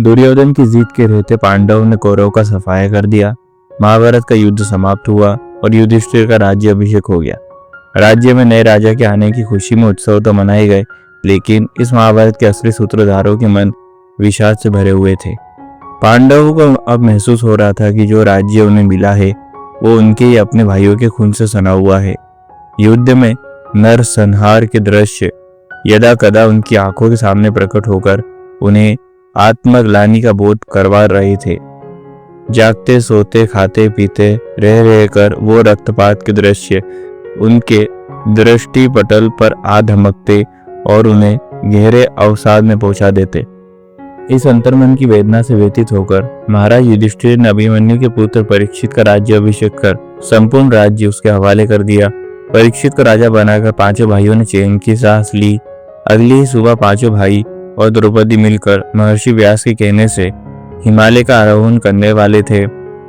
दुर्योधन की जीत के रहते पांडवों ने कौरवों का सफाया कर दिया। महाभारत का युद्ध समाप्त हुआ और युधिष्ठिर का राज्य अभिषेक हो गया। राज्य में नए राजा के आने की खुशी में उत्सव तो मनाए गए, लेकिन इस महाभारत के असली सूत्रधारों के मन विषाद से भरे हुए थे। पांडवों को अब महसूस हो रहा था कि जो राज्य उन्हें मिला है वो उनके ही अपने भाइयों के खून से सना हुआ है। युद्ध में नर संहार के दृश्य यदा कदा उनकी आंखों के सामने प्रकट होकर उन्हें आत्मग्लानि का बोध करवा रहे थे। जागते सोते खाते पीते रह रहकर वो रक्तपात के दृश्य उनके दृष्टि पटल पर आ धमकते और उन्हें गहरे अवसाद में पहुंचा देते। इस अंतर्मन की वेदना से व्यतीत होकर महाराज युधिष्ठिर ने अभिमन्यु के पुत्र परीक्षित का राज्य अभिषेक कर संपूर्ण राज्य उसके हवाले कर दिया। परीक्षित को राजा बनाकर पांचों भाइयों ने चैन की सांस ली। अगली ही सुबह पांचों भाई और द्रौपदी मिलकर महर्षि व्यास के कहने से हिमालय का आरोहण करने वाले थे।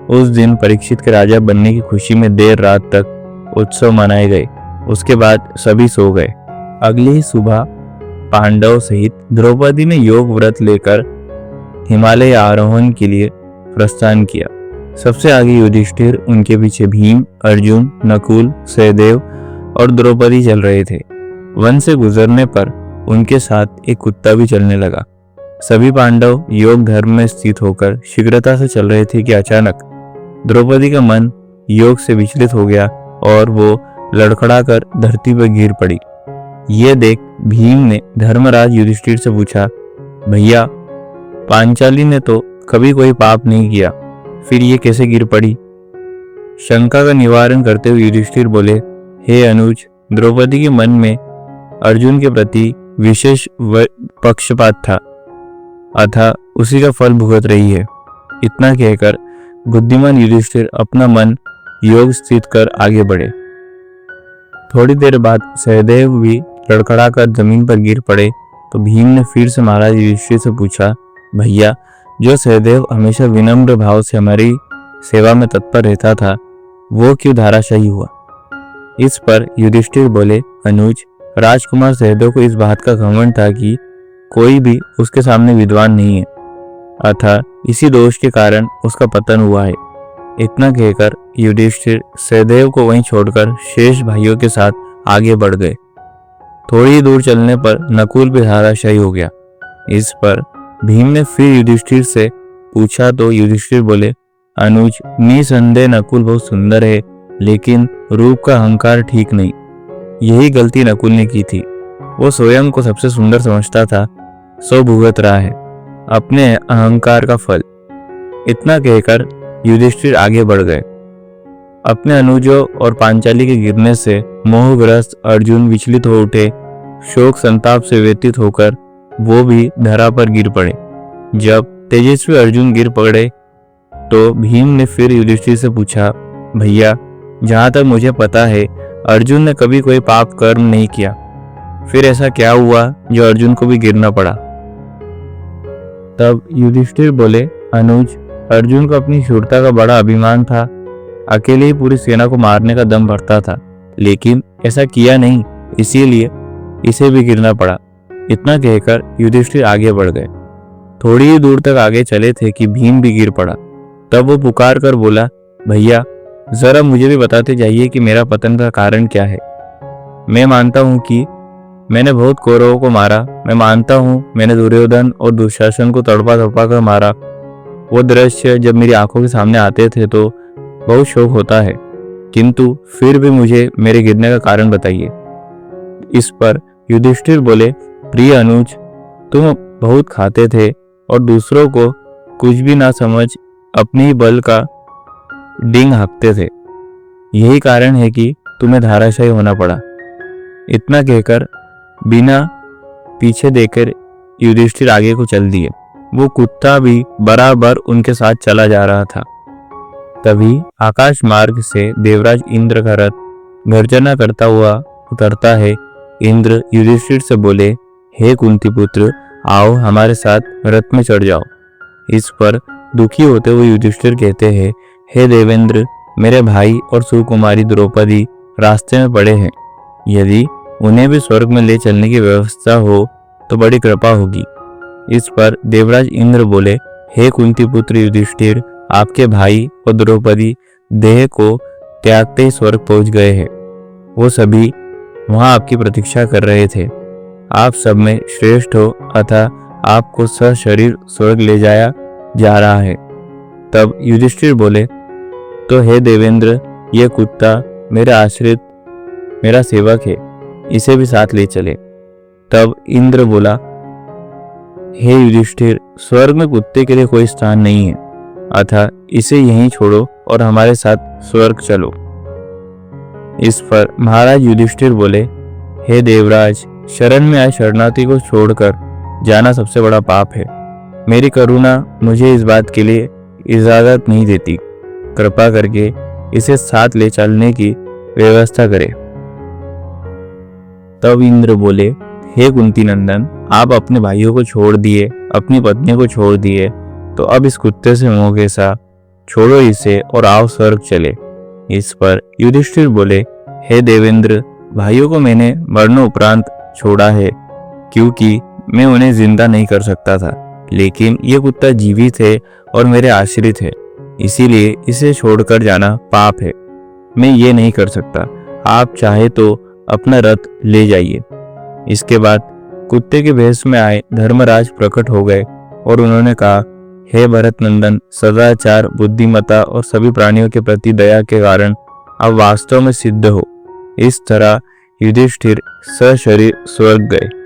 उस दिन परीक्षित के राजा बनने की खुशी में देर रात तक उत्सव मनाए गए। उसके बाद सभी सो गए। अगली ही सुबह पांडव सहित द्रौपदी ने योग व्रत लेकर हिमालय आरोहण के लिए प्रस्थान किया। सबसे आगे युधिष्ठिर, उनके पीछे भीम, अर्जुन, नकुल, सहदेव और द्रौपदी चल रहे थे। वन से गुजरने पर उनके साथ एक कुत्ता भी चलने लगा। सभी पांडव योग धर्म में स्थित होकर शीघ्रता से चल रहे थे कि अचानक द्रौपदी का मन योग से विचलित हो गया और वो लड़खड़ाकर धरती पर गिर पड़ी। ये देख भीम ने धर्मराज युधिष्ठिर से पूछा, भैया, पांचाली ने तो कभी कोई पाप नहीं किया, फिर ये कैसे गिर पड़ी? शंका का निवारण करते हुए युधिष्ठिर बोले, हे अनुज, द्रौपदी के मन में अर्जुन के प्रति विशेष पक्षपात था, अतः उसी का फल भुगत रही है। इतना कहकर बुद्धिमान युधिष्ठिर अपना मन योग स्थित कर आगे बढ़े। थोड़ी देर बाद सहदेव भी लड़खड़ाकर जमीन पर गिर पड़े तो भीम ने फिर से महाराज युधिष्ठिर से पूछा, भैया, जो सहदेव हमेशा विनम्र भाव से हमारी सेवा में तत्पर रहता था, वो क्यों धराशायी हुआ? इस पर युधिष्ठिर बोले, अनुज, राजकुमार सहदेव को इस बात का घमंड था कि कोई भी उसके सामने विद्वान नहीं है, अतः इसी दोष के कारण उसका पतन हुआ है। इतना कहकर युधिष्ठिर सहदेव को वहीं छोड़कर शेष भाइयों के साथ आगे बढ़ गए। थोड़ी दूर चलने पर नकुल भी धराशायी हो गया। इस पर भीम ने फिर युधिष्ठिर से पूछा तो युधिष्ठिर बोले, अनुज, निसंदेह नकुल बहुत सुंदर है, लेकिन रूप का अहंकार ठीक नहीं। यही गलती नकुल ने की थी। वो स्वयं को सबसे सुंदर समझता था, सो भुगत रहा है अपने अहंकार का फल। इतना कहकर युधिष्ठिर आगे बढ़ गए। अपने अनुजों और पांचाली के गिरने से मोहग्रस्त अर्जुन विचलित हो उठे। शोक संताप से व्यतीत होकर वो भी धरा पर गिर पड़े। जब तेजस्वी अर्जुन गिर पड़े तो भीम ने फिर युधिष्ठिर से पूछा, भैया, जहां तक मुझे पता है अर्जुन ने कभी कोई पाप कर्म नहीं किया, फिर ऐसा क्या हुआ जो अर्जुन को भी गिरना पड़ा? तब युधिष्ठिर बोले, अनुज, अर्जुन को अपनी शूरता का बड़ा अभिमान था। अकेले ही पूरी सेना को मारने का दम भरता था, लेकिन ऐसा किया नहीं, इसीलिए इसे भी गिरना पड़ा। इतना कहकर युधिष्ठिर आगे बढ़ गए। थोड़ी ही दूर तक आगे चले थे कि भीम भी गिर पड़ा। तब वो पुकार कर बोला, भैया, जरा मुझे भी बताते जाइए कि मेरा पतन का कारण क्या है। मैं मानता हूँ कि मैंने बहुत कौरवों को मारा। मैं मानता हूँ मैंने दुर्योधन और दुशासन को तड़पा तड़पा कर मारा। वो दृश्य जब मेरी आंखों के सामने आते थे तो बहुत शौक होता है, किंतु फिर भी मुझे मेरे गिरने का कारण बताइए। इस पर युधिष्ठिर बोले, प्रिय अनुज, तुम बहुत खाते थे और दूसरों को कुछ भी ना समझ अपने ही बल का डिंग हाँकते थे। यही कारण है कि तुम्हें धराशायी होना पड़ा। इतना कहकर बिना पीछे देकर युधिष्ठिर आगे को चल दिए। वो कुत्ता भी बराबर उनके साथ चला जा रहा था। तभी आकाश मार्ग से देवराज इंद्र का रथ गर्जना करता हुआ उतरता है। इंद्र युधिष्ठिर से बोले, हे कुंती पुत्र, आओ हमारे साथ रथ में चढ़ जाओ। इस पर दुखी होते हुए युधिष्ठिर कहते हैं, हे देवेंद्र, मेरे भाई और सुकुमारी द्रौपदी रास्ते में पड़े हैं। यदि उन्हें भी स्वर्ग में ले चलने की व्यवस्था हो तो बड़ी कृपा होगी। इस पर देवराज इंद्र बोले, हे कुंती पुत्र युधिष्ठिर, आपके भाई और द्रौपदी देह को त्यागते ही स्वर्ग पहुंच गए हैं। वो सभी वहां आपकी प्रतीक्षा कर रहे थे। आप सब में श्रेष्ठ हो, अतः आपको सशरीर स्वर्ग ले जाया जा रहा है। तब युधिष्ठिर बोले, तो हे देवेंद्र, ये कुत्ता मेरा आश्रित, मेरा सेवक है, इसे भी साथ ले चले। तब इंद्र बोला, हे युधिष्ठिर, स्वर्ग में कुत्ते के लिए कोई स्थान नहीं है, अतः इसे यहीं छोड़ो और हमारे साथ स्वर्ग चलो। इस पर महाराज युधिष्ठिर बोले, हे देवराज, शरण में आए शरणार्थी को छोड़कर जाना सबसे बड़ा पाप है। मेरी करुणा मुझे इस बात के लिए इजाजत नहीं देती। कृपा करके इसे साथ ले चलने की व्यवस्था करें। तब इंद्र बोले, हे कुंती नंदन, आप अपने भाइयों को छोड़ दिए, अपनी पत्नी को छोड़ दिए, तो अब इस कुत्ते से मोह कैसा? छोड़ो इसे और आओ स्वर्ग चले। इस पर युधिष्ठिर बोले, हे देवेंद्र, भाइयों को मैंने मरणोपरांत छोड़ा है, क्योंकि मैं उन्हें जिंदा नहीं कर सकता था, लेकिन ये कुत्ता जीवित है और मेरे आश्रित है, इसीलिए इसे छोड़कर जाना पाप है। मैं ये नहीं कर सकता। आप चाहे तो अपना रथ ले जाइए। इसके बाद कुत्ते के भेष में आए धर्मराज प्रकट हो गए और उन्होंने कहा, हे भरत नंदन, सदाचार, बुद्धिमत्ता और सभी प्राणियों के प्रति दया के कारण आप वास्तव में सिद्ध हो। इस तरह युधिष्ठिर सशरीर स्वर्ग गए।